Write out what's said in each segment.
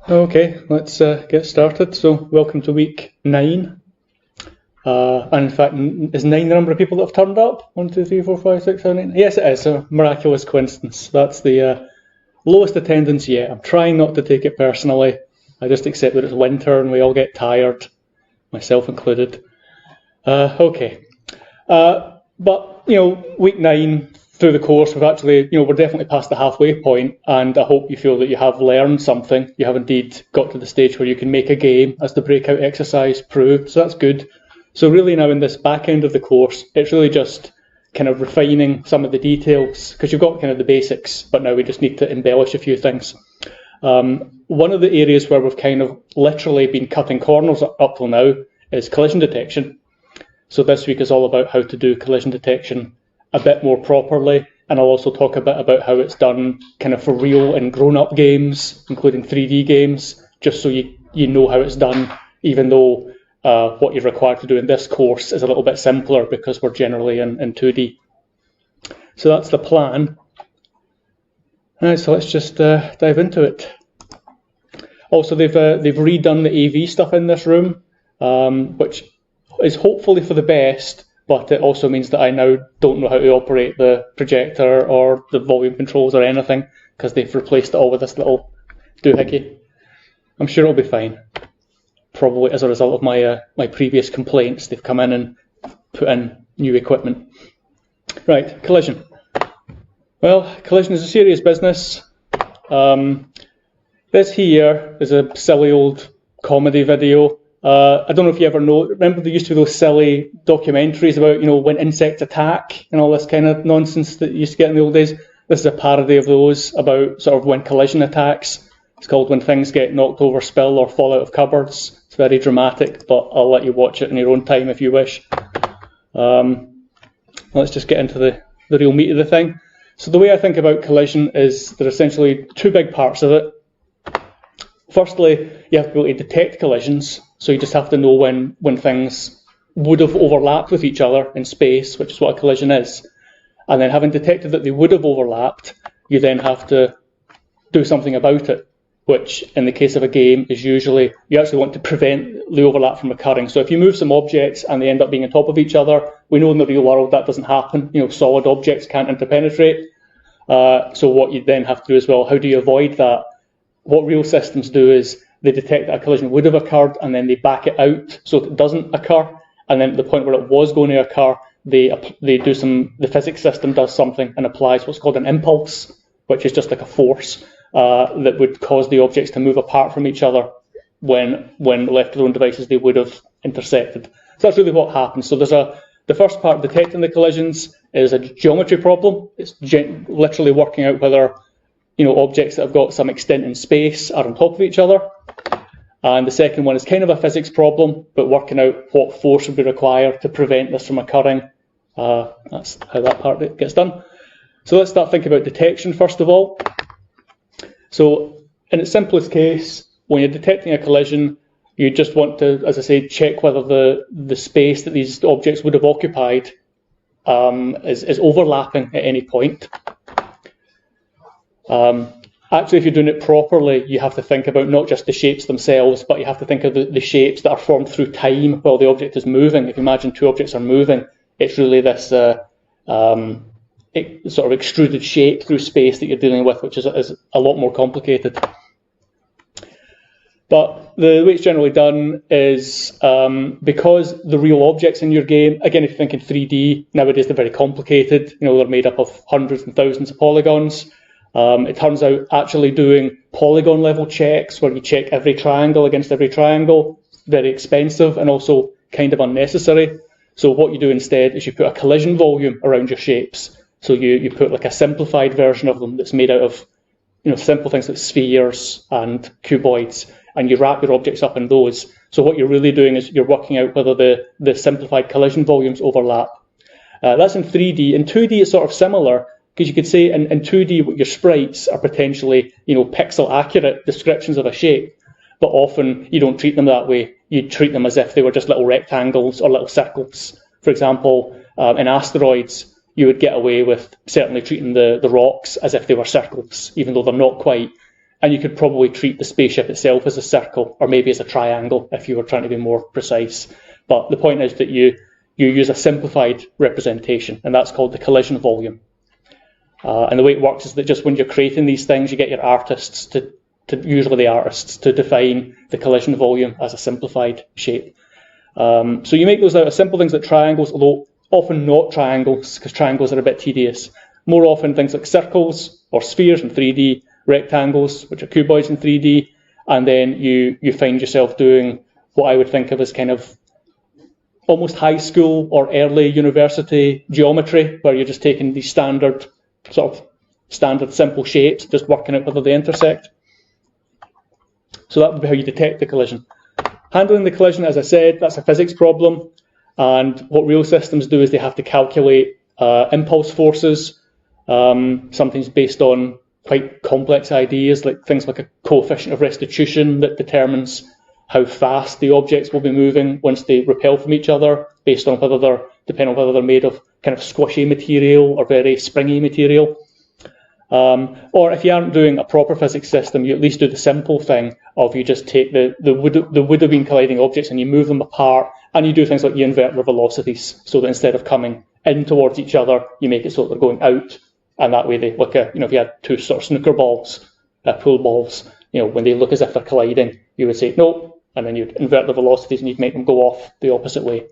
Okay, let's get started. So, welcome to week 9. And in fact, is 9 the number of people that have turned up? 1, 2, 3, 4, 5, 6, 7, 8? Yes, it is. A miraculous coincidence. That's the lowest attendance yet. I'm trying not to take it personally. I just accept that it's winter and we all get tired, myself included. Okay. But, week 9, through the course, we've actually, we're definitely past the halfway point, and I hope you feel that you have learned something. You have indeed got to the stage where you can make a game, as the breakout exercise proved, so that's good. So really now in this back end of the course, it's really just kind of refining some of the details, because you've got kind of the basics, but now we just need to embellish a few things. One of the areas where we've kind of literally been cutting corners up till now is collision detection. So this week is all about how to do collision detection a bit more properly, and I'll also talk a bit about how it's done kind of for real in grown-up games, including 3D games, just so you know how it's done, even though what you're required to do in this course is a little bit simpler because we're generally in 2D. So that's the plan. All right, so let's just dive into it. Also, they've redone the AV stuff in this room, which is hopefully for the best, but it also means that I now don't know how to operate the projector or the volume controls or anything, because they've replaced it all with this little doohickey. I'm sure it'll be fine. Probably as a result of my previous complaints, they've come in and put in new equipment. Right, collision. Well, collision is a serious business. This here is a silly old comedy video. I don't know if you ever know, remember there used to be those silly documentaries about, when insects attack and all this kind of nonsense that you used to get in the old days? This is a parody of those about sort of when collision attacks. It's called When Things Get Knocked Over, Spill, or Fall Out of Cupboards. It's very dramatic, but I'll let you watch it in your own time if you wish. Let's just get into the real meat of the thing. So the way I think about collision is there are essentially two big parts of it. Firstly, you have to be able to detect collisions, so you just have to know when things would have overlapped with each other in space, which is what a collision is. And then having detected that they would have overlapped, you then have to do something about it, which in the case of a game is usually, you actually want to prevent the overlap from occurring. So if you move some objects and they end up being on top of each other, we know in the real world that doesn't happen. Solid objects can't interpenetrate. So what you then have to do as well, how do you avoid that? What real systems do is they detect that a collision would have occurred and then they back it out so that it doesn't occur. And then at the point where it was going to occur, the physics system does something and applies what's called an impulse, which is just like a force that would cause the objects to move apart from each other when left to their own devices they would have intersected. So that's really what happens. So the first part, detecting the collisions, is a geometry problem. It's literally working out whether objects that have got some extent in space are on top of each other. And the second one is kind of a physics problem, but working out what force would be required to prevent this from occurring. That's how that part gets done. So let's start thinking about detection first of all. So in its simplest case, when you're detecting a collision, you just want to, as I say, check whether the space that these objects would have occupied is overlapping at any point. Actually, if you're doing it properly, you have to think about not just the shapes themselves, but you have to think of the shapes that are formed through time while the object is moving. If you imagine two objects are moving, it's really this sort of extruded shape through space that you're dealing with, which is a lot more complicated. But the way it's generally done is because the real objects in your game, again, if you think in 3D, nowadays they're very complicated. They're made up of hundreds and thousands of polygons. It turns out actually doing polygon level checks where you check every triangle against every triangle, very expensive and also kind of unnecessary. So what you do instead is you put a collision volume around your shapes. So you put like a simplified version of them that's made out of simple things like spheres and cuboids, and you wrap your objects up in those. So what you're really doing is you're working out whether the simplified collision volumes overlap. That's in 3D. In 2D it's sort of similar, because you could say in 2D your sprites are potentially pixel accurate descriptions of a shape, but often you don't treat them that way. You treat them as if they were just little rectangles or little circles. For example, in asteroids, you would get away with certainly treating the rocks as if they were circles, even though they're not quite. and you could probably treat the spaceship itself as a circle, or maybe as a triangle if you were trying to be more precise. But the point is that you use a simplified representation, and that's called the collision volume. And the way it works is that just when you're creating these things, you get your artists usually the artists, to define the collision volume as a simplified shape. So you make those out of simple things like triangles, although often not triangles, because triangles are a bit tedious. More often things like circles or spheres in 3D, rectangles, which are cuboids in 3D, and then you find yourself doing what I would think of as kind of almost high school or early university geometry, where you're just taking these standard simple shapes, just working out whether they intersect. So that would be how you detect the collision. Handling the collision, as I said, that's a physics problem, and what real systems do is they have to calculate impulse forces, sometimes based on quite complex ideas, like things like a coefficient of restitution that determines how fast the objects will be moving once they repel from each other, based on depending on whether they're made of kind of squishy material or very springy material. Or if you aren't doing a proper physics system, you at least do the simple thing of you just take the would-have-been colliding objects and you move them apart, and you do things like you invert their velocities, so that instead of coming in towards each other, you make it so that they're going out, and that way they look at, if you had two sort of snooker balls, pool balls, when they look as if they're colliding, you would say no, and then you'd invert the velocities and you'd make them go off the opposite way.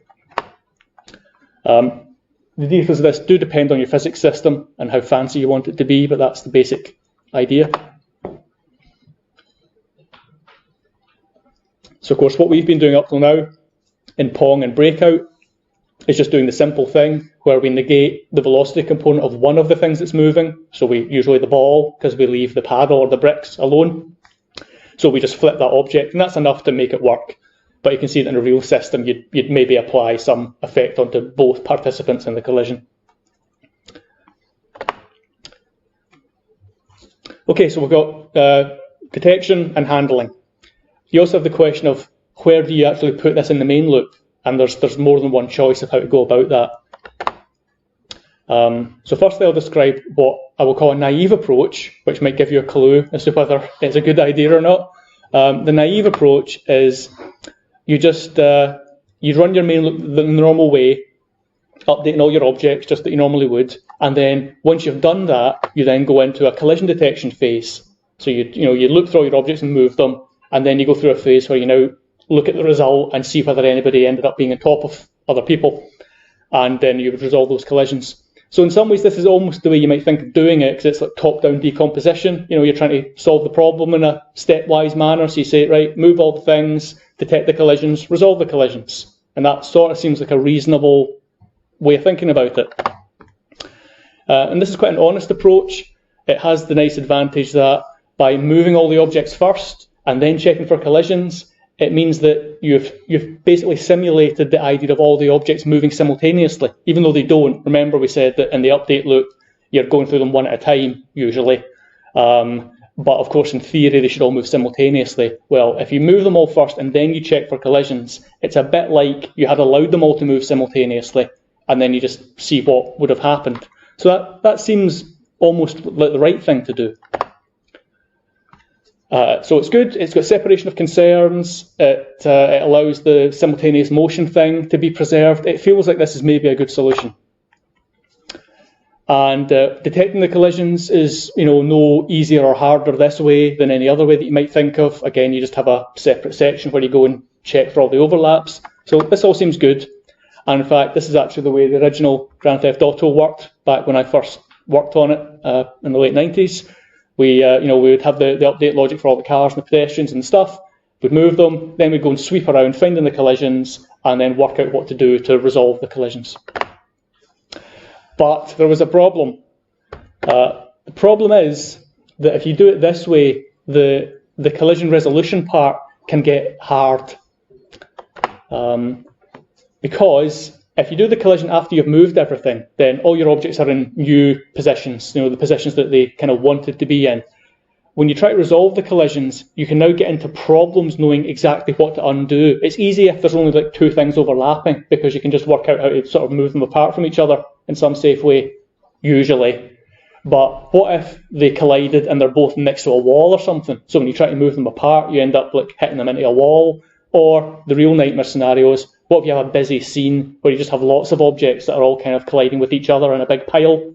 The details of this do depend on your physics system and how fancy you want it to be, but that's the basic idea. So of course what we've been doing up till now in Pong and Breakout is just doing the simple thing where we negate the velocity component of one of the things that's moving, so we usually the ball, because we leave the paddle or the bricks alone. So we just flip that object, and that's enough to make it work. But you can see that in a real system, you'd maybe apply some effect onto both participants in the collision. Okay, so we've got detection and handling. You also have the question of where do you actually put this in the main loop? And there's more than one choice of how to go about that. So firstly, I'll describe what I will call a naive approach, which might give you a clue as to whether it's a good idea or not. The naive approach is you just you run your main loop the normal way, updating all your objects just that you normally would, and then once you've done that, you then go into a collision detection phase. So you look through all your objects and move them, and then you go through a phase where you now look at the result and see whether anybody ended up being on top of other people, and then you would resolve those collisions. So in some ways, this is almost the way you might think of doing it, because it's like top-down decomposition. You're trying to solve the problem in a stepwise manner. So you say, right, move all the things, detect the collisions, resolve the collisions. And that sort of seems like a reasonable way of thinking about it. And this is quite an honest approach. It has the nice advantage that by moving all the objects first and then checking for collisions, it means that you've basically simulated the idea of all the objects moving simultaneously, even though they don't. Remember, we said that in the update loop, you're going through them one at a time, usually. But of course, in theory, they should all move simultaneously. Well, if you move them all first and then you check for collisions, it's a bit like you had allowed them all to move simultaneously, and then you just see what would have happened. So that seems almost like the right thing to do. So it's good, it's got separation of concerns, it allows the simultaneous motion thing to be preserved. It feels like this is maybe a good solution. And detecting the collisions is no easier or harder this way than any other way that you might think of. Again, you just have a separate section where you go and check for all the overlaps. So this all seems good. And in fact, this is actually the way the original Grand Theft Auto worked back when I first worked on it in the late 90s. We would have the update logic for all the cars and the pedestrians and stuff. We'd move them, then we'd go and sweep around, finding the collisions, and then work out what to do to resolve the collisions. But there was a problem. The problem is that if you do it this way, the collision resolution part can get hard. Because if you do the collision after you've moved everything, then all your objects are in new positions, the positions that they kind of wanted to be in. When you try to resolve the collisions, you can now get into problems knowing exactly what to undo. It's easy if there's only like two things overlapping, because you can just work out how to sort of move them apart from each other in some safe way, usually. But what if they collided and they're both next to a wall or something? So when you try to move them apart, you end up like hitting them into a wall. Or the real nightmare scenarios, what if you have a busy scene where you just have lots of objects that are all kind of colliding with each other in a big pile?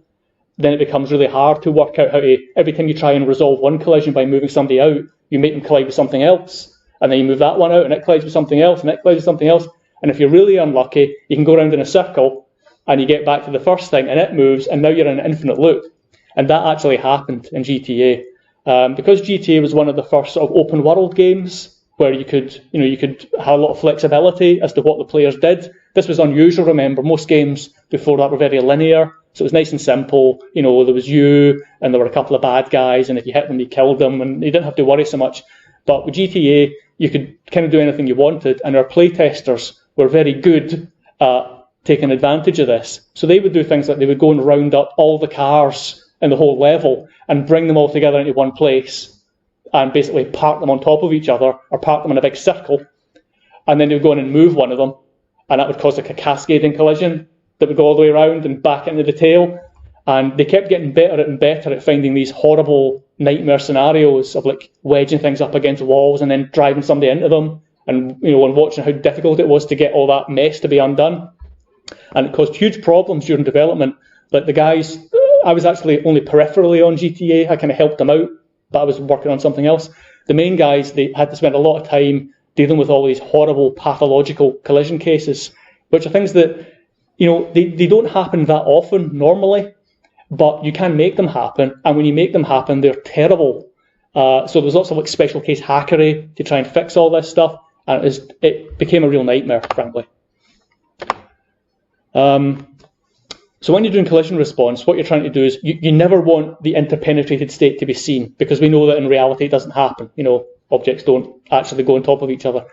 Then it becomes really hard to work out how to, every time you try and resolve one collision by moving somebody out, you make them collide with something else. And then you move that one out and it collides with something else and it collides with something else. And if you're really unlucky, you can go around in a circle and you get back to the first thing and it moves and now you're in an infinite loop. And that actually happened in GTA. Because GTA was one of the first sort of open world games where you could have a lot of flexibility as to what the players did. This was unusual, remember. Most games before that were very linear. So it was nice and simple. There was you and there were a couple of bad guys, and if you hit them, you killed them, and you didn't have to worry so much. But with GTA, you could kind of do anything you wanted, and our playtesters were very good at taking advantage of this. So they would do things like they would go and round up all the cars in the whole level and bring them all together into one place and basically park them on top of each other or park them in a big circle. And then they would go in and move one of them, and that would cause like a cascading collision that would go all the way around and back into the tail. And they kept getting better and better at finding these horrible nightmare scenarios of like wedging things up against walls and then driving somebody into them, and and watching how difficult it was to get all that mess to be undone. And it caused huge problems during development. Like the guys, I was actually only peripherally on GTA. I kind of helped them out, but I was working on something else. The main guys, they had to spend a lot of time dealing with all these horrible pathological collision cases, which are things that, they don't happen that often normally, but you can make them happen. And when you make them happen, they're terrible. So there's lots of like special case hackery to try and fix all this stuff. And it became a real nightmare, frankly. So when you're doing collision response, what you're trying to do is you never want the interpenetrated state to be seen, because we know that in reality it doesn't happen. Objects don't actually go on top of each other,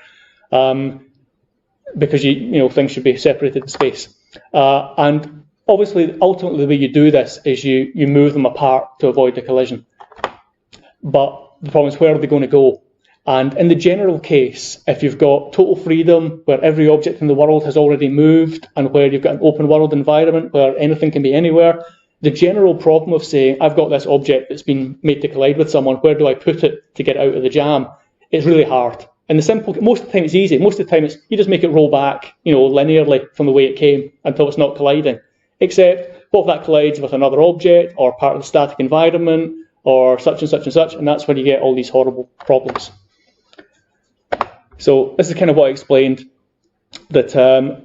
because things should be separated in space. And obviously, ultimately, the way you do this is you move them apart to avoid the collision. But the problem is, where are they going to go? And in the general case, if you've got total freedom where every object in the world has already moved, and where you've got an open world environment where anything can be anywhere, the general problem of saying, I've got this object that's been made to collide with someone, where do I put it to get out of the jam? It's really hard. And most of the time it's easy. Most of the time you just make it roll back, linearly from the way it came until it's not colliding. Except, what if that collides with another object or part of the static environment or such and such and such, and that's when you get all these horrible problems. So this is kind of what I explained, that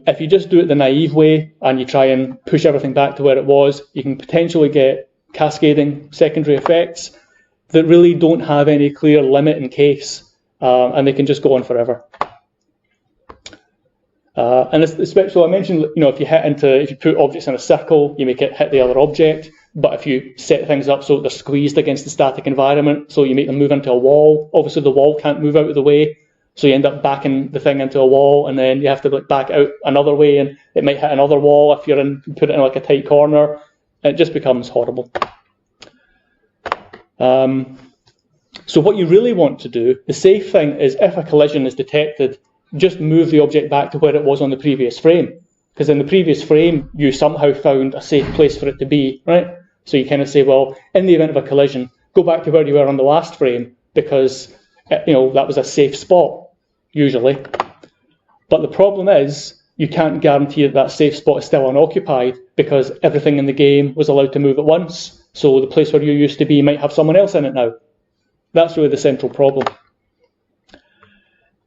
if you just do it the naive way and you try and push everything back to where it was, you can potentially get cascading secondary effects that really don't have any clear limit in case, and they can just go on forever. So I mentioned, if you put objects in a circle, you make it hit the other object. But if you set things up so they're squeezed against the static environment, so you make them move into a wall, obviously the wall can't move out of the way. So you end up backing the thing into a wall, and then you have to back out another way, and it might hit another wall if put it in like a tight corner. It just becomes horrible. So what you really want to do, the safe thing is, if a collision is detected, just move the object back to where it was on the previous frame. Because in the previous frame, you somehow found a safe place for it to be, right? So you kind of say, well, in the event of a collision, go back to where you were on the last frame, because that was a safe spot, usually. But the problem is, you can't guarantee that safe spot is still unoccupied, because everything in the game was allowed to move at once. So the place where you used to be might have someone else in it now. That's really the central problem.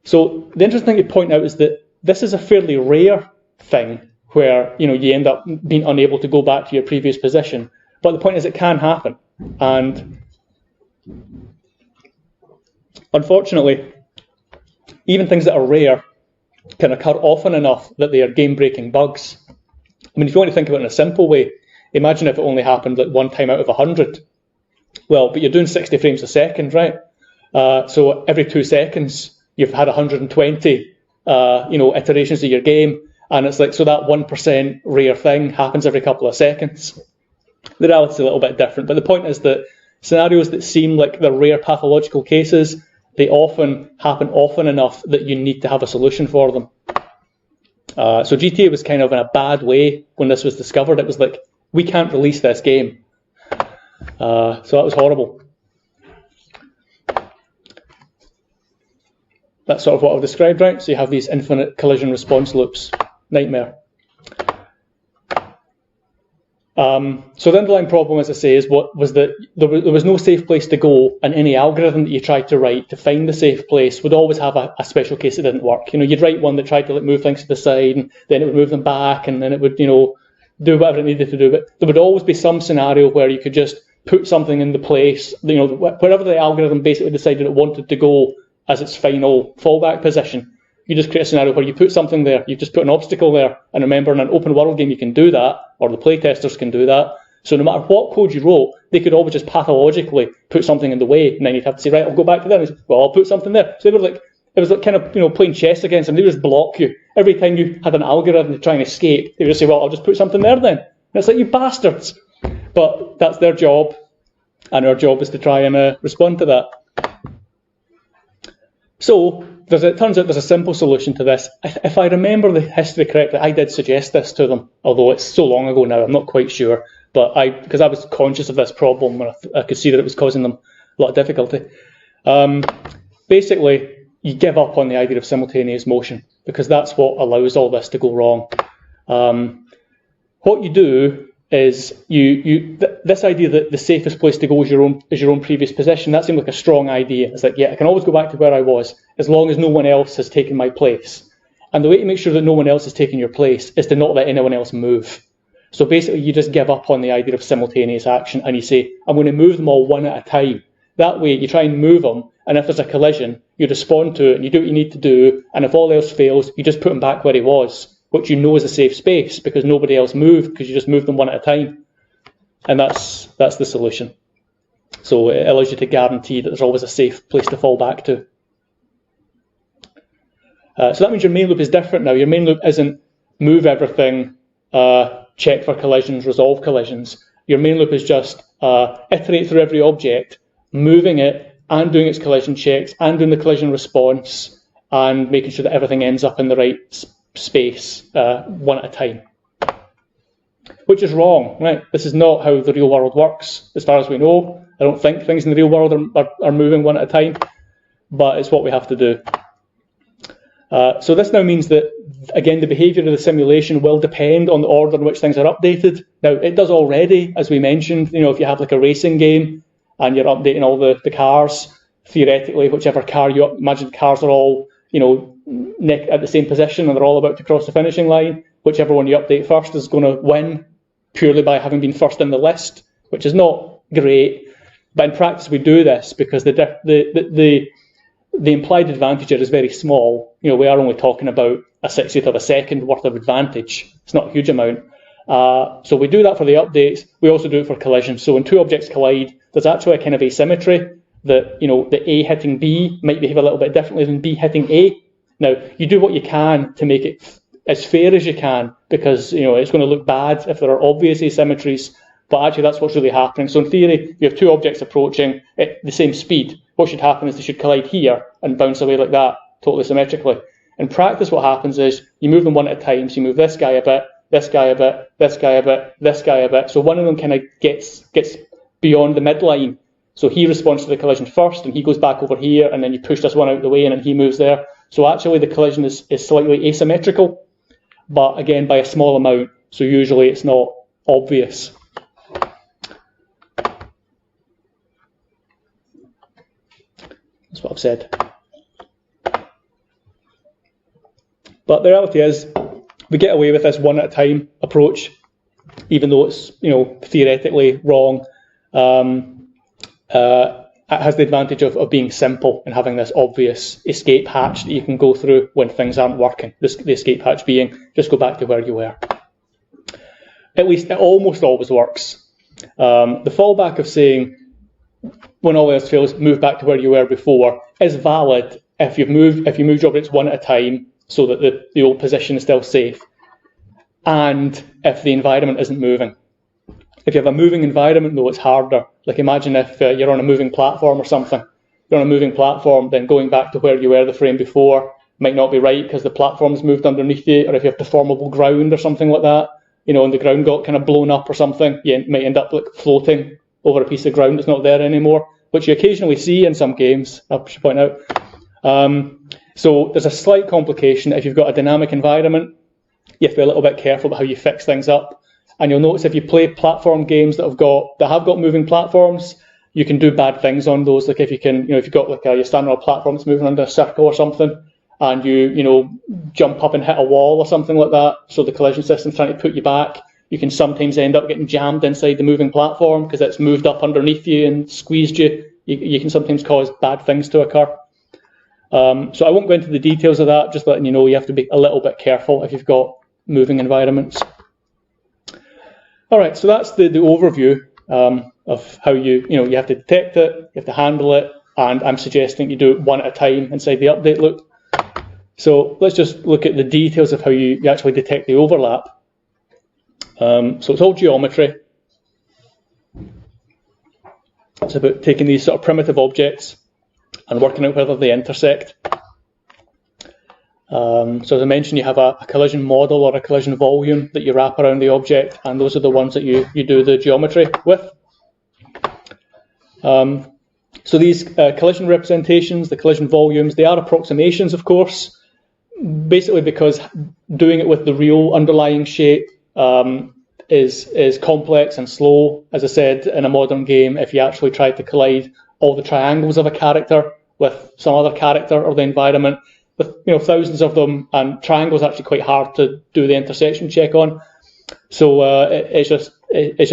So the interesting thing to point out is that this is a fairly rare thing where you end up being unable to go back to your previous position. But the point is, it can happen. And unfortunately, even things that are rare can occur often enough that they are game-breaking bugs. I mean, if you want to think about it in a simple way, imagine if it only happened like one time out of 100. Well, but you're doing 60 frames a second, right? So every 2 seconds, you've had 120, iterations of your game, and it's like, so that 1% rare thing happens every couple of seconds. The reality is a little bit different, but the point is that scenarios that seem like they're rare pathological cases, they often happen often enough that you need to have a solution for them. So GTA was kind of in a bad way when this was discovered. It was like, we can't release this game. So that was horrible. That's sort of what I've described, right? So you have these infinite collision response loops. Nightmare. So the underlying problem, as I say, was that there was no safe place to go, and any algorithm that you tried to write to find the safe place would always have a special case that didn't work. You'd write one that tried to move things to the side, and then it would move them back, and then it would, do whatever it needed to do. But there would always be some scenario where you could just put something in the place, wherever the algorithm basically decided it wanted to go as its final fallback position. You just create a scenario where you put something there, you just put an obstacle there, and remember in an open world game you can do that, or the playtesters can do that. So no matter what code you wrote, they could always just pathologically put something in the way, and then you'd have to say, right, I'll go back to them and say, well, I'll put something there. So it was like kind of playing chess against them. They would just block you. Every time you had an algorithm to try and escape, they would just say, well, I'll just put something there then. And it's like, you bastards. But that's their job, and our job is to try and respond to that. So it turns out there's a simple solution to this. If I remember the history correctly, I did suggest this to them, although it's so long ago now, I'm not quite sure. But because I was conscious of this problem, and I could see that it was causing them a lot of difficulty. Basically, you give up on the idea of simultaneous motion, because that's what allows all this to go wrong. What you do is this idea that the safest place to go is your own previous position. That seemed like a strong idea. It's like, yeah, I can always go back to where I was as long as no one else has taken my place. And the way to make sure that no one else has taken your place is to not let anyone else move. So basically, you just give up on the idea of simultaneous action, and you say, I'm going to move them all one at a time. That way, you try and move them, and if there's a collision, you respond to it, and you do what you need to do, and if all else fails, you just put him back where he was, which you know is a safe space because nobody else moved, because you just moved them one at a time. And that's the solution. So it allows you to guarantee that there's always a safe place to fall back to. So that means your main loop is different now. Your main loop isn't move everything, check for collisions, resolve collisions. Your main loop is just iterate through every object, moving it and doing its collision checks and doing the collision response and making sure that everything ends up in the right space one at a time. Which is wrong, right? This is not how the real world works, as far as we know. I don't think things in the real world are moving one at a time, but it's what we have to do. So this now means that, again, the behaviour of the simulation will depend on the order in which things are updated. Now, it does already, as we mentioned. If you have like a racing game and you're updating all the cars, theoretically, whichever car you imagine the cars are all, at the same position and they're all about to cross the finishing line. Whichever one you update first is going to win purely by having been first in the list, which is not great. But in practice, we do this because the implied advantage here is very small. We are only talking about a 60th of a second worth of advantage. It's not a huge amount. So we do that for the updates. We also do it for collisions. So when two objects collide, there's actually a kind of asymmetry that, the A hitting B might behave a little bit differently than B hitting A. Now, you do what you can to make it as fair as you can, because it's going to look bad if there are obvious asymmetries, but actually that's what's really happening. So in theory, you have two objects approaching at the same speed. What should happen is they should collide here and bounce away like that, totally symmetrically. In practice, what happens is you move them one at a time. So you move this guy a bit, this guy a bit, this guy a bit, this guy a bit. So one of them kind of gets beyond the midline. So he responds to the collision first, and he goes back over here, and then you push this one out of the way, and then he moves there. So actually the collision is slightly asymmetrical, but again by a small amount. So usually it's not obvious. That's what I've said. But the reality is, we get away with this one at a time approach, even though it's theoretically wrong. It has the advantage of being simple and having this obvious escape hatch that you can go through when things aren't working. The escape hatch being just go back to where you were. At least it almost always works. The fallback of saying when all else fails, move back to where you were before is valid if you moved your objects one at a time so that the old position is still safe, and if the environment isn't moving. If you have a moving environment, though, it's harder. Like imagine if you're on a moving platform or something. You're on a moving platform, then going back to where you were the frame before might not be right because the platform's moved underneath you, or if you have deformable ground or something like that, and the ground got kind of blown up or something, you might end up like floating over a piece of ground that's not there anymore, which you occasionally see in some games, I should point out. So there's a slight complication. If you've got a dynamic environment, you have to be a little bit careful about how you fix things up. And you'll notice if you play platform games that have got moving platforms, you can do bad things on those. Like if you've got like you're standing on a platform that's moving under a circle or something, and you jump up and hit a wall or something like that, so the collision system's trying to put you back, you can sometimes end up getting jammed inside the moving platform because it's moved up underneath you and squeezed you. You can sometimes cause bad things to occur. So I won't go into the details of that, just letting you know you have to be a little bit careful if you've got moving environments. All right, so that's the overview of how you have to detect it, you have to handle it, and I'm suggesting you do it one at a time inside the update loop. So let's just look at the details of how you actually detect the overlap. So it's all geometry. It's about taking these sort of primitive objects and working out whether they intersect. So as I mentioned, you have a collision model or a collision volume that you wrap around the object, and those are the ones that you do the geometry with. So these collision representations, the collision volumes, they are approximations, of course, basically because doing it with the real underlying shape is complex and slow. As I said, in a modern game, if you actually tried to collide all the triangles of a character with some other character or the environment, with thousands of them, and triangles are actually quite hard to do the intersection check on. So it's just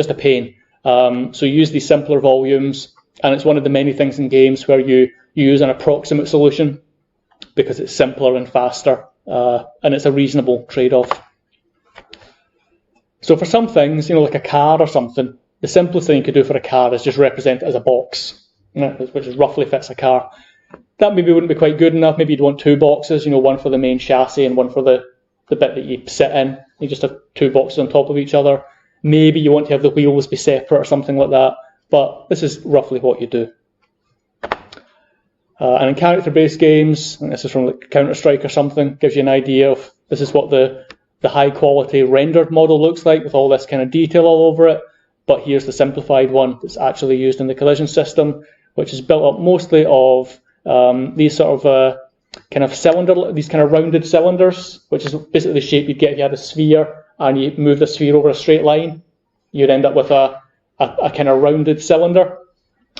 a pain. So you use these simpler volumes, and it's one of the many things in games where you use an approximate solution because it's simpler and faster, and it's a reasonable trade-off. So for some things, like a car or something, the simplest thing you could do for a car is just represent it as a box, which roughly fits a car. That maybe wouldn't be quite good enough. Maybe you'd want two boxes, one for the main chassis and one for the bit that you sit in. You just have two boxes on top of each other. Maybe you want to have the wheels be separate or something like that, but this is roughly what you do. And in character-based games, and this is from like Counter-Strike or something, gives you an idea of this is what the high-quality rendered model looks like with all this kind of detail all over it. But here's the simplified one that's actually used in the collision system, which is built up mostly of these sort of kind of rounded cylinders, which is basically the shape you'd get if you had a sphere and you move the sphere over a straight line. You'd end up with a kind of rounded cylinder.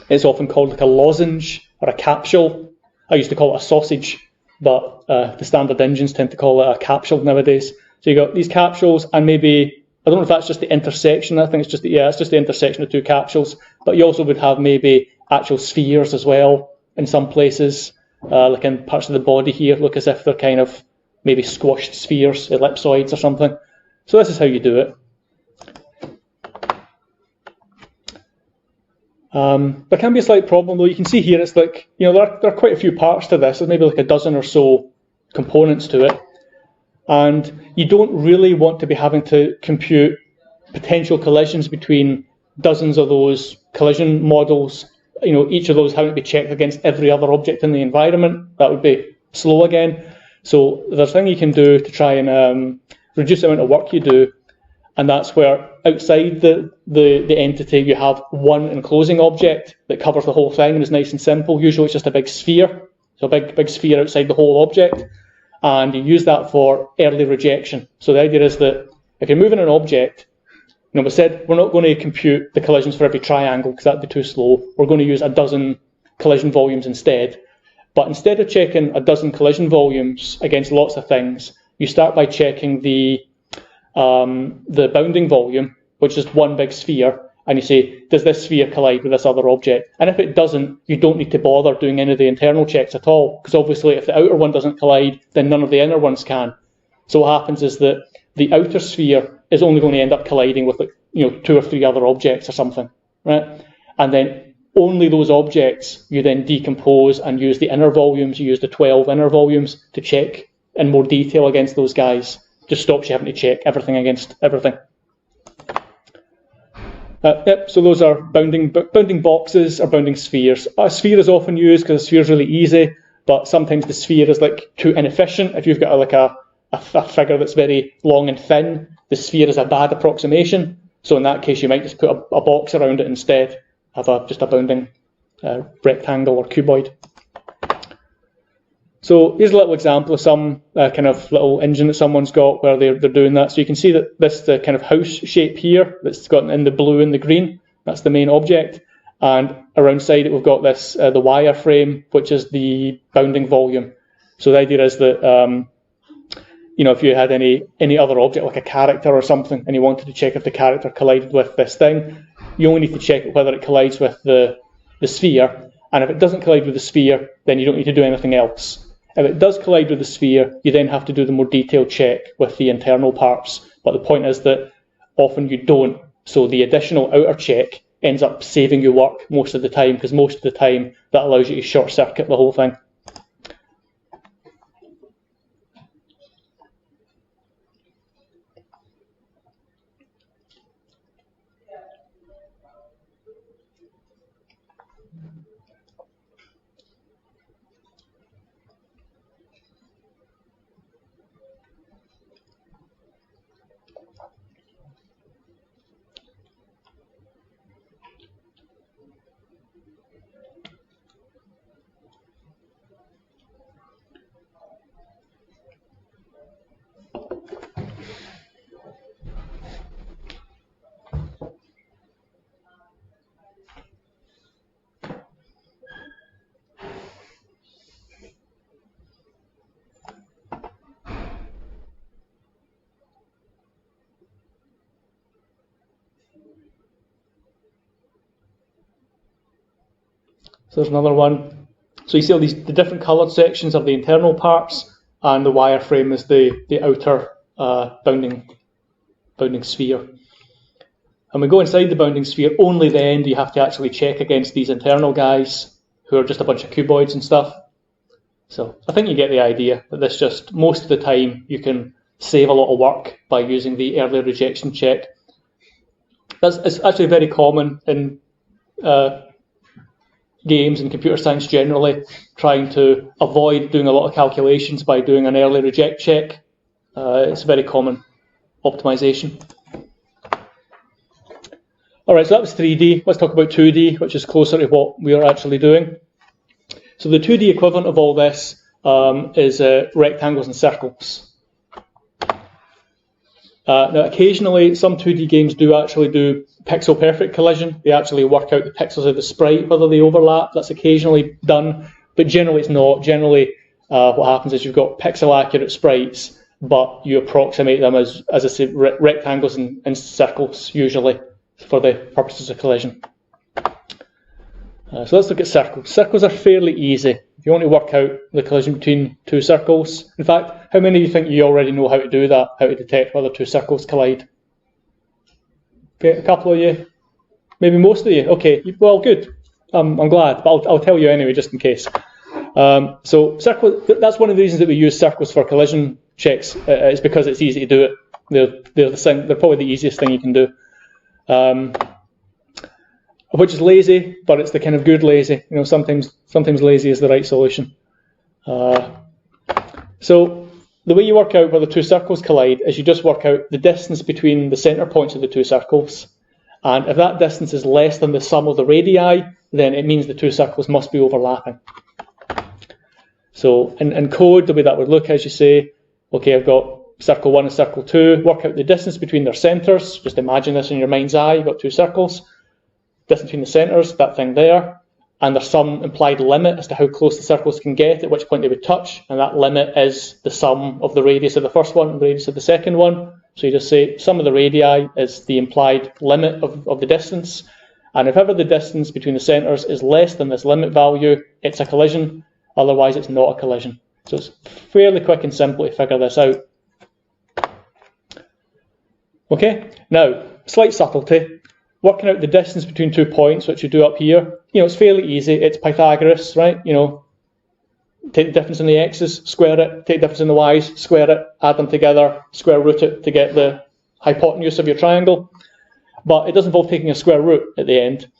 It's often called like a lozenge or a capsule. I used to call it a sausage, but the standard engines tend to call it a capsule nowadays. So you got these capsules, and maybe, I don't know if that's just the intersection. I think it's just the intersection of two capsules. But you also would have maybe actual spheres as well in some places, like in parts of the body here, look as if they're kind of maybe squashed spheres, ellipsoids or something. So this is how you do it. There can be a slight problem though. You can see here it's like, there are quite a few parts to this. There's maybe like a dozen or so components to it. And you don't really want to be having to compute potential collisions between dozens of those collision models, each of those having to be checked against every other object in the environment. That would be slow again. So there's a thing you can do to try and reduce the amount of work you do, and that's where outside the entity you have one enclosing object that covers the whole thing and is nice and simple. Usually it's just a big sphere, so a big sphere outside the whole object, and you use that for early rejection. So the idea is that if you're moving an object, we said we're not going to compute the collisions for every triangle because that'd be too slow. We're going to use a dozen collision volumes instead. But instead of checking a dozen collision volumes against lots of things, you start by checking the bounding volume, which is one big sphere, and you say, does this sphere collide with this other object? And if it doesn't, you don't need to bother doing any of the internal checks at all, because obviously if the outer one doesn't collide, then none of the inner ones can. So what happens is that the outer sphere is only going to end up colliding with two or three other objects or something, right? And then only those objects you then decompose and use the inner volumes. You use the 12 inner volumes to check in more detail against those guys. Just stops you having to check everything against everything. So those are bounding boxes or bounding spheres. A sphere is often used because a sphere is really easy, but sometimes the sphere is like too inefficient. If you've got a figure that's very long and thin, the sphere is a bad approximation. So in that case, you might just put a box around it instead. have just a bounding rectangle or cuboid. So here's a little example of some kind of little engine that someone's got where they're doing that. So you can see that this the kind of house shape here that's got in the blue and the green. That's the main object. And around side it we've got this the wireframe, which is the bounding volume. So the idea is that if you had any other object like a character or something, and you wanted to check if the character collided with this thing, you only need to check whether it collides with the sphere. And if it doesn't collide with the sphere, then you don't need to do anything else. If it does collide with the sphere, you then have to do the more detailed check with the internal parts. But the point is that often you don't. So the additional outer check ends up saving you work most of the time, because most of the time that allows you to short circuit the whole thing. So there's another one. So you see all the different coloured sections are the internal parts, and the wireframe is the outer bounding sphere. And we go inside the bounding sphere, only then do you have to actually check against these internal guys, who are just a bunch of cuboids and stuff. So I think you get the idea that this just, most of the time, you can save a lot of work by using the early rejection check. It's actually very common in games and computer science generally, trying to avoid doing a lot of calculations by doing an early reject check. It's a very common optimization. Alright, so that was 3D. Let's talk about 2D, which is closer to what we are actually doing. So the 2D equivalent of all this is rectangles and circles. Now occasionally some 2D games do actually do pixel perfect collision. They actually work out the pixels of the sprite, whether they overlap. That's occasionally done, but generally it's not. Generally what happens is you've got pixel accurate sprites, but you approximate them as I say, rectangles and circles usually for the purposes of collision. So let's look at circles. Circles are fairly easy. If you want to work out the collision between two circles, in fact, how many of you think you already know how to do that, how to detect whether two circles collide? Okay, a couple of you, maybe most of you. Okay, well, good. I'm glad, but I'll tell you anyway, just in case. So circle, that's one of the reasons that we use circles for collision checks. Is because it's easy to do it. They're probably the easiest thing you can do. Which is lazy, but it's the kind of good lazy. You know, sometimes lazy is the right solution. So the way you work out where the two circles collide is you just work out the distance between the centre points of the two circles. And if that distance is less than the sum of the radii, then it means the two circles must be overlapping. So in code, the way that would look is you say, okay, I've got circle 1 and circle 2, work out the distance between their centres. Just imagine this in your mind's eye, you've got two circles. Distance between the centres, that thing there, and there's some implied limit as to how close the circles can get, at which point they would touch, and that limit is the sum of the radius of the first one and the radius of the second one. So you just say sum of the radii is the implied limit of the distance, and if ever the distance between the centres is less than this limit value, it's a collision, otherwise it's not a collision. So it's fairly quick and simple to figure this out. Okay, now, slight subtlety. Working out the distance between 2 points, which you do up here, it's fairly easy. It's Pythagoras, right? Take the difference in the x's, square it. Take the difference in the y's, square it. Add them together, square root it to get the hypotenuse of your triangle. But it does involve taking a square root at the end.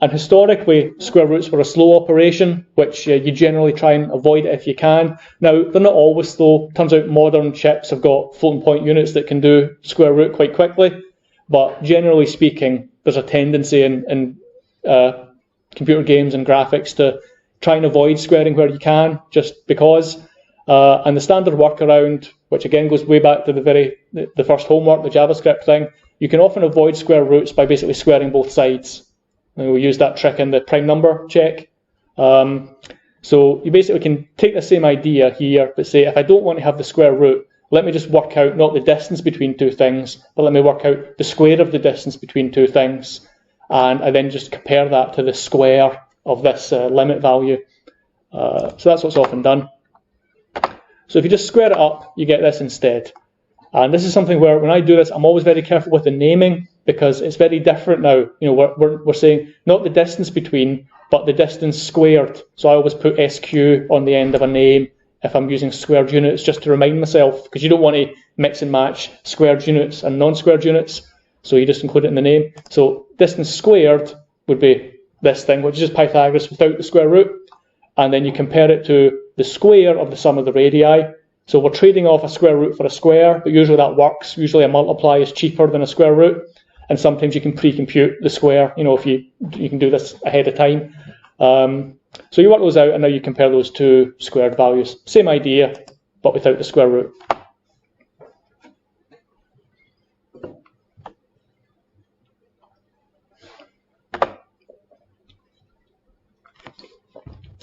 And historically, square roots were a slow operation, which you generally try and avoid it if you can. Now, they're not always slow. Turns out modern chips have got floating point units that can do square root quite quickly. But generally speaking, there's a tendency in computer games and graphics to try and avoid squaring where you can, just because. And the standard workaround, which again goes way back to the first homework, the JavaScript thing, you can often avoid square roots by basically squaring both sides. And we use that trick in the prime number check. So you basically can take the same idea here, but say, if I don't want to have the square root, let me just work out not the distance between two things, but let me work out the square of the distance between two things. And I then just compare that to the square of this limit value. So that's what's often done. So if you just square it up, you get this instead. And this is something where when I do this, I'm always very careful with the naming, because it's very different now. You know, we're saying not the distance between, but the distance squared. So I always put SQ on the end of a name if I'm using squared units, just to remind myself, because you don't want to mix and match squared units and non-squared units. So you just include it in the name. So distance squared would be this thing, which is just Pythagoras without the square root. And then you compare it to the square of the sum of the radii. So we're trading off a square root for a square, but usually that works. Usually a multiply is cheaper than a square root. And sometimes you can pre-compute the square, you know, if you can do this ahead of time. So you work those out, and now you compare those two squared values. Same idea, but without the square root.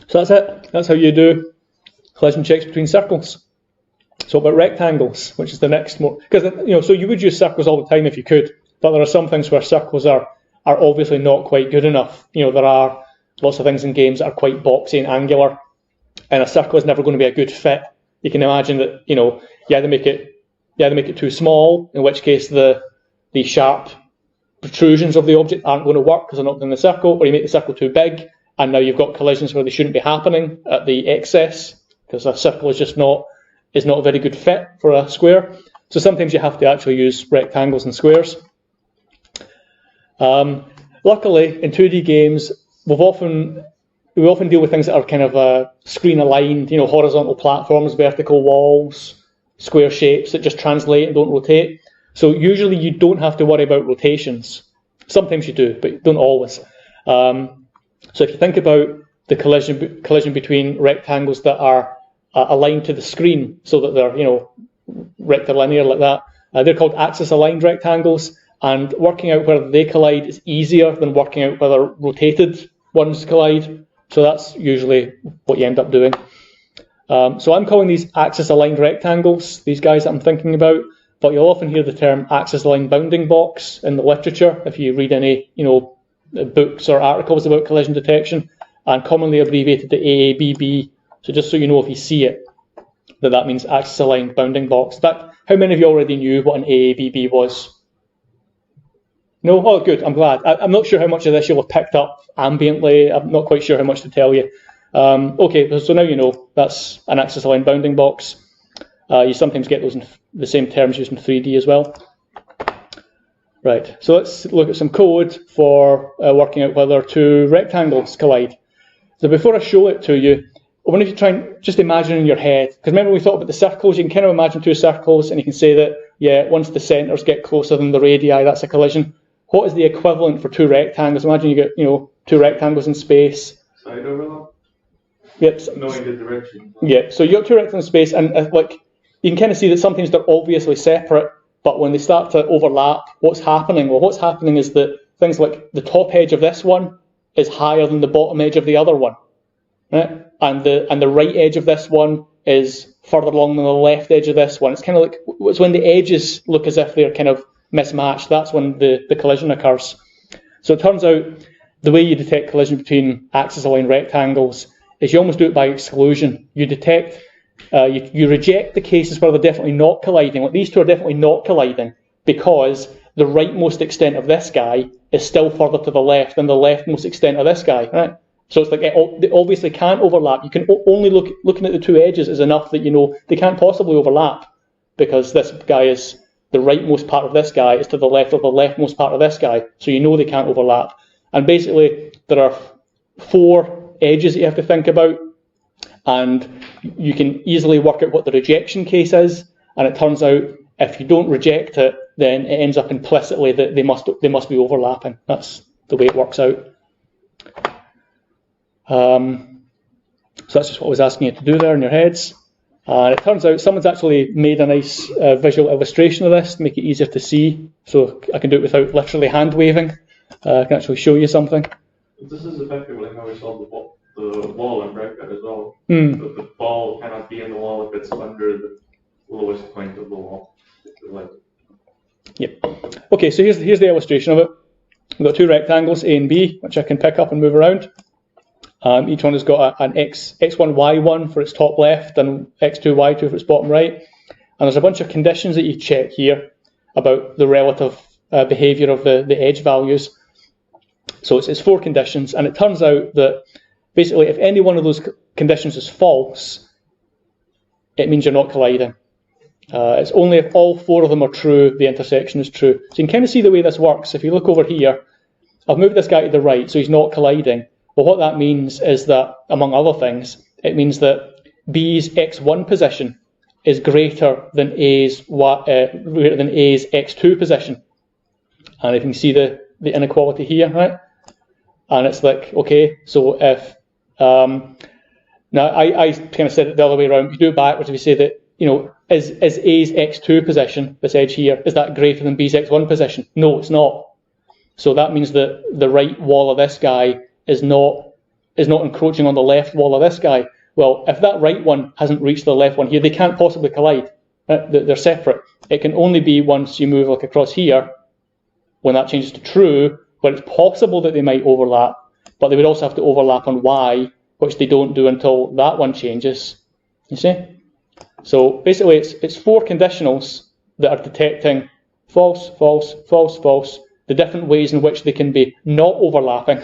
So that's it. That's how you do collision checks between circles. So about rectangles, which is the next more, because so you would use circles all the time if you could, but there are some things where circles are obviously not quite good enough. You know, there are lots of things in games that are quite boxy and angular, and a circle is never going to be a good fit. You can imagine that you either make it too small, in which case the sharp protrusions of the object aren't going to work because they're not in the circle, or you make the circle too big, and now you've got collisions where they shouldn't be happening at the excess, because a circle is not a very good fit for a square. So sometimes you have to actually use rectangles and squares. Luckily, in 2D games, we often deal with things that are kind of screen aligned, horizontal platforms, vertical walls, square shapes that just translate and don't rotate. So usually you don't have to worry about rotations. Sometimes you do, but don't always. So if you think about the collision between rectangles that are aligned to the screen, so that they're rectilinear like that, they're called axis-aligned rectangles. And working out whether they collide is easier than working out whether rotated ones collide. So that's usually what you end up doing. So I'm calling these axis-aligned rectangles, these guys that I'm thinking about. But you'll often hear the term axis-aligned bounding box in the literature if you read any, books or articles about collision detection, and commonly abbreviated to AABB. So just so you know, if you see it, that means axis-aligned bounding box. How many of you already knew what an AABB was? No? Oh, good. I'm glad. I'm not sure how much of this you'll have picked up ambiently. I'm not quite sure how much to tell you. Okay, so now you know that's an axis-aligned bounding box. You sometimes get those in the same terms used in 3D as well. Right, so let's look at some code for working out whether two rectangles collide. So before I show it to you, I wonder if you try and just imagine in your head, because remember we thought about the circles, you can kind of imagine two circles and you can say that, yeah, once the centres get closer than the radii, that's a collision. What is the equivalent for two rectangles? Imagine you get, two rectangles in space. Side overlap? Yep. Knowing the direction. Yeah, so you got two rectangles in space, and you can kind of see that sometimes they're obviously separate, but when they start to overlap, what's happening? Well, what's happening is that things like the top edge of this one is higher than the bottom edge of the other one, right? And the right edge of this one is further along than the left edge of this one. It's kind of like, it's when the edges look as if they're kind of mismatched, that's when the collision occurs. So it turns out the way you detect collision between axis-aligned rectangles is you almost do it by exclusion. You detect, you reject the cases where they're definitely not colliding. Like these two are definitely not colliding because the rightmost extent of this guy is still further to the left than the leftmost extent of this guy, right? So it's like they obviously can't overlap. You can only looking at the two edges is enough that they can't possibly overlap, because this guy is the rightmost part of this guy is to the left of the leftmost part of this guy. So they can't overlap. And basically there are 4 edges that you have to think about, and you can easily work out what the rejection case is. And it turns out if you don't reject it, then it ends up implicitly that they must be overlapping. That's the way it works out. So that's just what I was asking you to do there in your heads. And it turns out someone's actually made a nice visual illustration of this to make it easier to see. So I can do it without literally hand waving. I can actually show you something. This is effectively how we solve the wall in bracket as well. Mm. But the ball cannot be in the wall if it's under the lowest point of the wall. Yep. Okay, so here's the illustration of it. We've got two rectangles, A and B, which I can pick up and move around. Each one has got an x1, y1 for its top left and x2, y2 for its bottom right. And there's a bunch of conditions that you check here about the relative behaviour of the edge values. So it's 4 conditions, and it turns out that basically if any one of those conditions is false, it means you're not colliding. It's only if all 4 of them are true, the intersection is true. So you can kind of see the way this works. If you look over here, I've moved this guy to the right, so he's not colliding. Well, what that means is that, among other things, it means that B's x1 position is greater than A's x2 position. And you can see the inequality here, right? And it's like, okay, so if now I kind of said it the other way around. If you do it backwards, if you say that, is A's x2 position, this edge here, is that greater than B's x1 position? No, it's not. So that means that the right wall of this guy is not encroaching on the left wall of this guy. Well, if that right one hasn't reached the left one here, they can't possibly collide. They're separate. It can only be once you move like across here, when that changes to true, where it's possible that they might overlap, but they would also have to overlap on Y, which they don't do until that one changes. You see? So basically it's 4 conditionals that are detecting false, false, false, false, the different ways in which they can be not overlapping.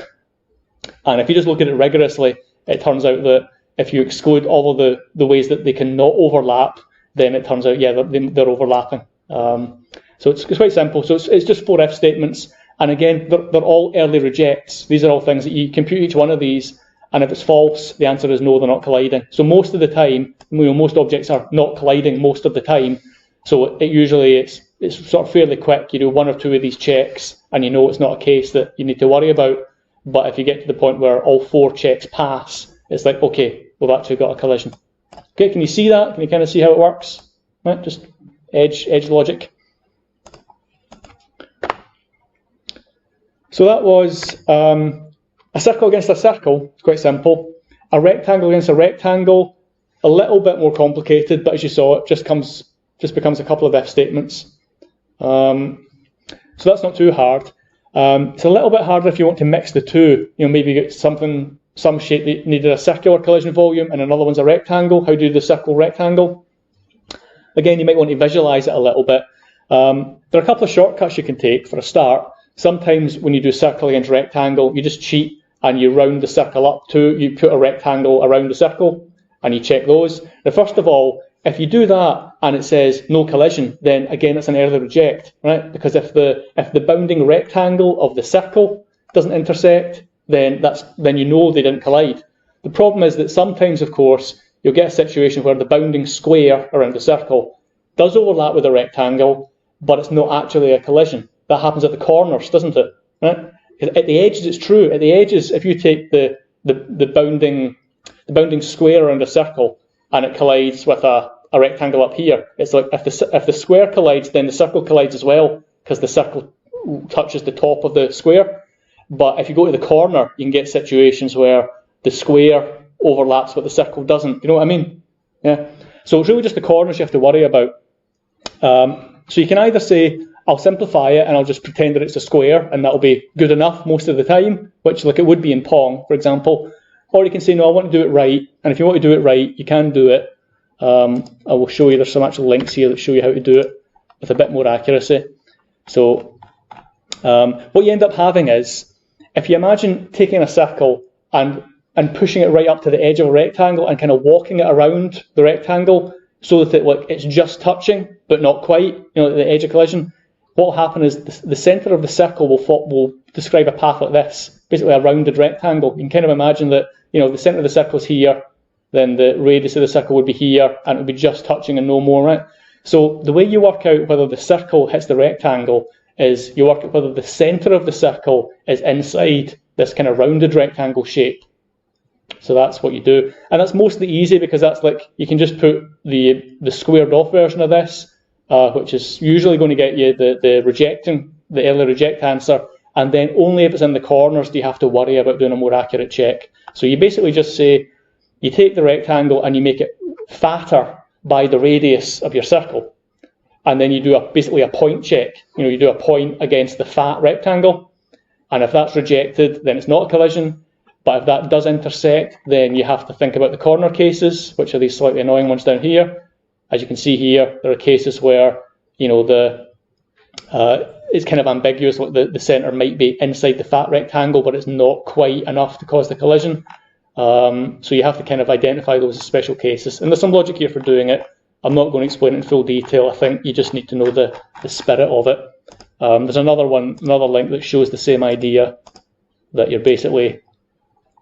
And if you just look at it rigorously, it turns out that if you exclude all of the ways that they can not overlap, then it turns out, yeah, they're overlapping. So it's quite simple. So it's just 4 if statements. And again, they're all early rejects. These are all things that you compute each one of these, and if it's false, the answer is no, they're not colliding. So most of the time, most objects are not colliding most of the time. So it's sort of fairly quick. You do 1 or 2 of these checks, and you know it's not a case that you need to worry about. But if you get to the point where all 4 checks pass, it's like, okay, we've actually got a collision. Okay, can you see that? Can you kind of see how it works? Right, just edge logic. So that was a circle against a circle. It's quite simple. A rectangle against a rectangle, a little bit more complicated, but as you saw, it just becomes a couple of if statements. So that's not too hard. It's a little bit harder if you want to mix the two. Maybe you get some shape that needed a circular collision volume and another one's a rectangle. How do you do the circle rectangle? Again, you might want to visualize it a little bit. There are a couple of shortcuts you can take for a start. Sometimes when you do circle against rectangle, you just cheat and you round the circle up to, you put a rectangle around the circle and you check those. Now, first of all, if you do that and it says no collision, then again it's an early reject, right? Because if the bounding rectangle of the circle doesn't intersect, then you know they didn't collide. The problem is that sometimes, of course, you'll get a situation where the bounding square around the circle does overlap with a rectangle, but it's not actually a collision. That happens at the corners, doesn't it? Right? At the edges, it's true. At the edges, if you take the bounding square around a circle and it collides with a rectangle up here, it's like if the square collides, then the circle collides as well, because the circle touches the top of the square. But if you go to the corner, you can get situations where the square overlaps but the circle doesn't. You know what I mean? Yeah. So it's really just the corners you have to worry about. So you can either say, I'll simplify it and I'll just pretend that it's a square and that'll be good enough most of the time, which like it would be in Pong, for example. Or you can say, no, I want to do it right. And if you want to do it right, you can do it. I will show you, there's some actual links here that show you how to do it with a bit more accuracy. So what you end up having is, if you imagine taking a circle and pushing it right up to the edge of a rectangle and kind of walking it around the rectangle so that it's just touching, but not quite, the edge of collision, what will happen is the centre of the circle will describe a path like this, basically a rounded rectangle. You can kind of imagine that, the centre of the circle is here, then the radius of the circle would be here, and it would be just touching and no more, right? So the way you work out whether the circle hits the rectangle is you work out whether the centre of the circle is inside this kind of rounded rectangle shape. So that's what you do. And that's mostly easy because that's like, you can just put the squared off version of this, which is usually going to get you the early reject answer. And then only if it's in the corners do you have to worry about doing a more accurate check. So you basically just say, you take the rectangle and you make it fatter by the radius of your circle. And then you do basically a point check. You do a point against the fat rectangle. And if that's rejected, then it's not a collision. But if that does intersect, then you have to think about the corner cases, which are these slightly annoying ones down here. As you can see here, there are cases where, it's kind of ambiguous. Like the center might be inside the fat rectangle, but it's not quite enough to cause the collision. So you have to kind of identify those as special cases. And there's some logic here for doing it. I'm not going to explain it in full detail. I think you just need to know the spirit of it. There's another link that shows the same idea, that you're basically,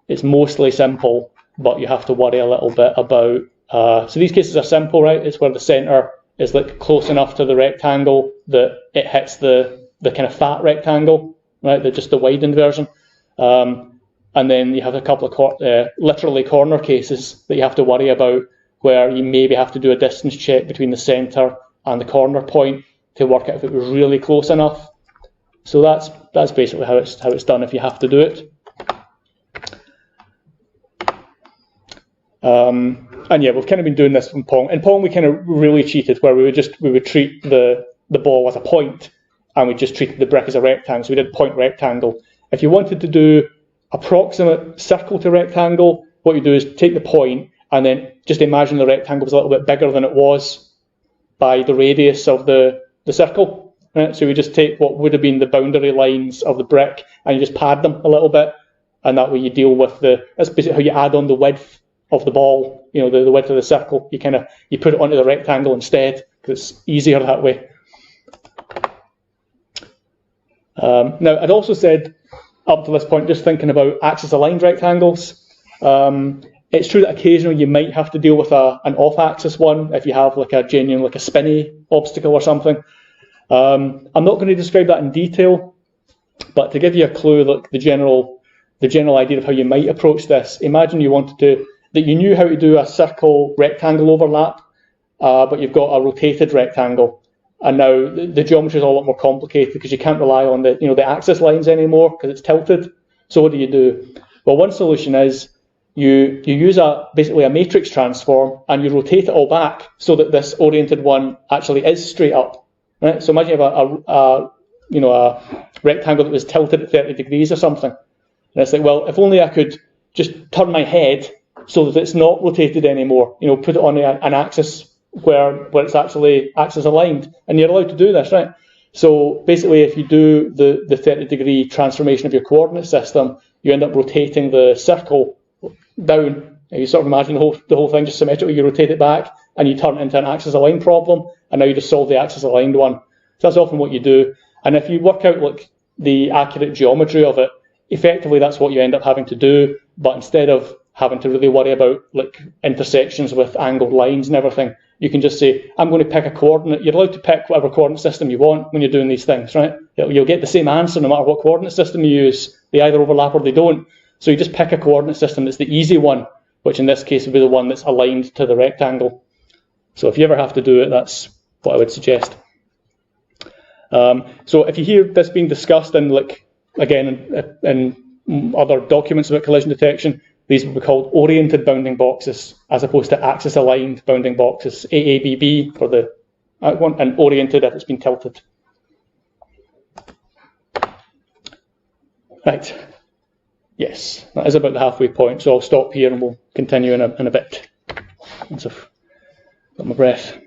it's mostly simple, but you have to worry a little bit about, so these cases are simple, right? It's where the center is like close enough to the rectangle that it hits the kind of fat rectangle, right? Just the widened version. And then you have a couple of literally corner cases that you have to worry about, where you maybe have to do a distance check between the center and the corner point to work out if it was really close enough. So that's basically how it's done if you have to do it. And yeah, we've kind of been doing this from Pong. In Pong, we kind of really cheated, where we would treat the ball as a point, and we just treated the brick as a rectangle. So we did point rectangle. If you wanted to do approximate circle to rectangle, what you do is take the point and then just imagine the rectangle was a little bit bigger than it was by the radius of the circle. Right? So we just take what would have been the boundary lines of the brick and you just pad them a little bit, and that way you deal with that's basically how you add on the width of the ball, the width of the circle. You put it onto the rectangle instead, because it's easier that way. Now, I'd also said up to this point, just thinking about axis-aligned rectangles. It's true that occasionally you might have to deal with an off-axis one if you have like a spinny obstacle or something. I'm not going to describe that in detail, but to give you a clue, like the general idea of how you might approach this, imagine you wanted that you knew how to do a circle rectangle overlap, but you've got a rotated rectangle. And now the geometry is a lot more complicated because you can't rely on the axis lines anymore because it's tilted. So what do? Well, one solution is you use basically a matrix transform and you rotate it all back so that this oriented one actually is straight up. Right? So imagine you have a rectangle that was tilted at 30 degrees or something. And it's like, well, if only I could just turn my head so that it's not rotated anymore, put it on an axis where it's actually axis aligned, and you're allowed to do this, right? So basically, if you do the 30-degree transformation of your coordinate system, you end up rotating the circle down. You sort of imagine the whole thing just symmetrically. You rotate it back, and you turn it into an axis aligned problem, and now you just solve the axis aligned one. So that's often what you do. And if you work out like the accurate geometry of it, effectively that's what you end up having to do. But instead of having to really worry about like intersections with angled lines and everything, you can just say, I'm going to pick a coordinate. You're allowed to pick whatever coordinate system you want when you're doing these things, right? You'll get the same answer no matter what coordinate system you use. They either overlap or they don't. So you just pick a coordinate system that's the easy one, which in this case would be the one that's aligned to the rectangle. So if you ever have to do it, that's what I would suggest. So if you hear this being discussed in, like, again, in other documents about collision detection, these would be called oriented bounding boxes, as opposed to axis-aligned bounding boxes, AABB for the one, and oriented if it's been tilted. Right. Yes, that is about the halfway point, so I'll stop here and we'll continue in a bit once I've got my breath.